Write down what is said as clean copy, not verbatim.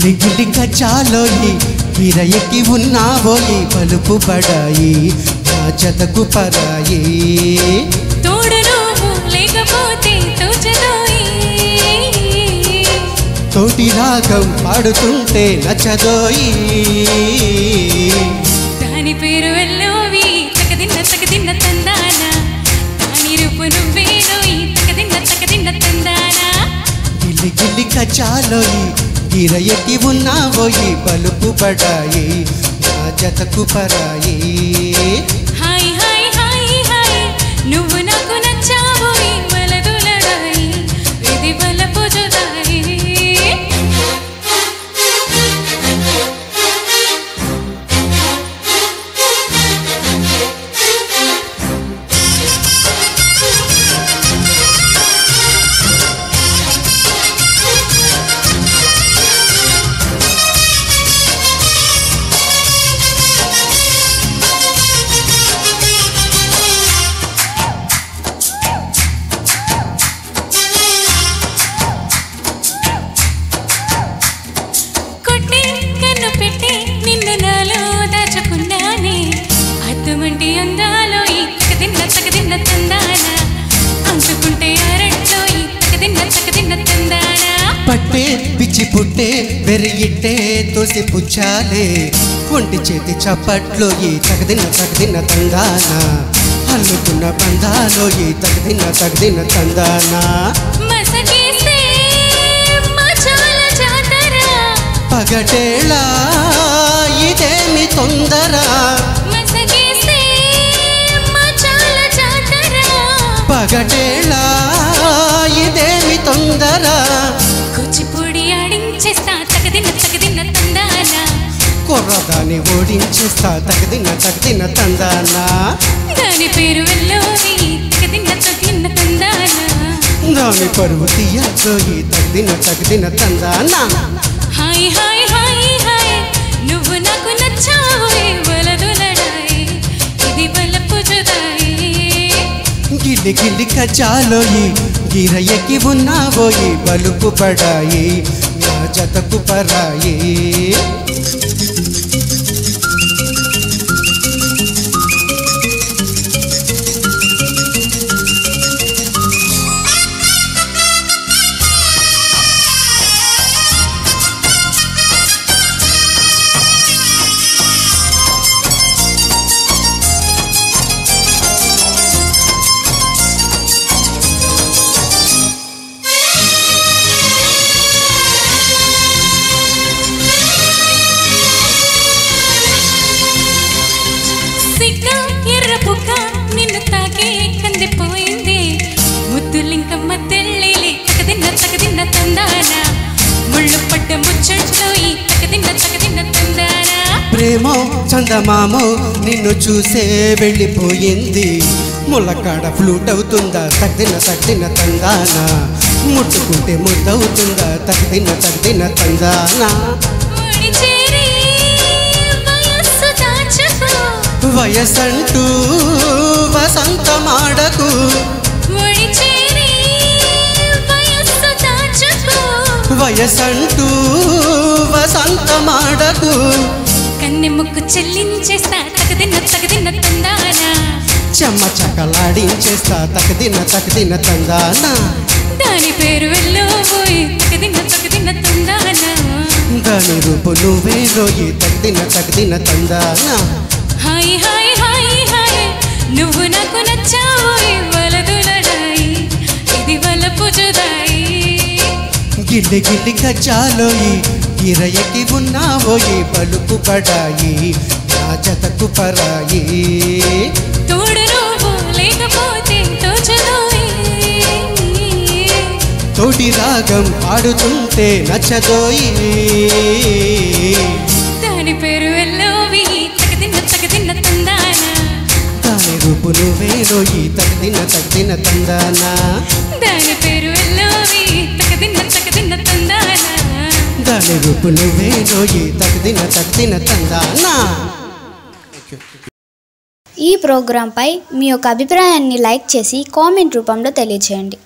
గిల్లి గిల్లి కచ్చాలోయి గిరయకి ఉన్నావోయి పలుపు పడాయి నా జతకు పరాయి తోడు నువ్వు లేకపోతే తోచదోయి తోటి రాగం పాడుతుంటే నచ్చదోయి దాని పేరు ఎల్లోవి తకదిన్న తందాన దాని రూపు నువ్వేనోయి తకదిన్న తందాన గిల్లి గిల్లి కచ్చాలోయి గిరయకి ఉన్నావోయి పలుపు పడాయి నా జతకు పరాయి హాయ్ హాయ్ హాయ్ హాయ్ నువ్వు నాకు నచ్చావోయి వలదులడాయి ఇది బలపు జుదాయి పట్టే పిచ్చి పుట్టే వెరిగిట్టే తోసి పుచ్చాలే ఒంటి చేతి చప్పట్లో ఈ తగదిన్న తందాన అల్లుకున్న బంధాలో ఈ తగదిన్న తందాన పగటేళ ఇదేమి తొందర పగటేళ ఇదేమి తొందర కూచిపూడి ఆడించేస్తా తగదిన్న తందాన కొర్రదాన్ని ఓడించేస్తా తగదిన్న తందాన దాని పేరు ఎల్లోవి తగదిన్న తందాన దాని పరువు తీయజోయి తగదిన్న తందాన హాయ్ హాయ్ హాయ్ హాయ్ నువ్వు నాకు నచ్చావోయ్ వలదులడాయి ఇది బలపు జుదాయి గిల్లి గిల్లి కచ్చాలోయి గిరయకి ఉన్నావోయి బలుపు పడాయి నా జతకు పరాయి నిన్ను తాకే కందిపోయింది ముద్దులింకమ్మ తెల్లిలి తగదిన్న తందాన ముళ్ళు పడ్డ ముచ్చట్లో ఈ తగదిన్న తందాన ప్రేమో చందమామో నిన్ను చూసే వెళ్ళిపోయింది ములకాడ ఫ్లూట్ అవుతుందా తగదిన్న తందాన ముట్టుకుంటే ముద్దవుతుందా తగదిన్న తందాన వయసంటూ వసంతమాడకు వయసంటూ వసంతమాడకు కన్నె ముక్కు చెల్లించేస్తా తగదిన్న తందాన చెమ్మ చకలాడించేస్తా తగదిన్న తందాన దాని పేరు వెళ్ళోయి తగదిన్న తందాన దాని రూపు నువ్వే రోయి తగదిన్న తందాన హాయ్ హాయ్ హాయ్ హాయ్ నువ్వు నాకు నచ్చావోయ్ వలదులడాయి ఇది వలపు జుదాయి గిల్లి గిల్లి కచ్చాలోయి గిరయకి ఉన్నావోయి పలుపు పడాయి నా జతకు పరాయి తోడు నువ్వు లేకపోతే తోచదోయి తోటి రాగం పాడుతుంటే నచ్చదోయి దాని పేరు ఎల్లోవి తగదిన్న తందాన దాని రూపు నువ్వే రోయి తగదిన్న తందాన దాని పేరు ఎల్లోవి తగదిన్న తందాన దాని రూపు నువ్వే రోయి తగదిన్న తందాన ఈ ప్రోగ్రాంపై మీ యొక్క అభిప్రాయాన్ని లైక్ చేసి కామెంట్ రూపంలో తెలియజేయండి.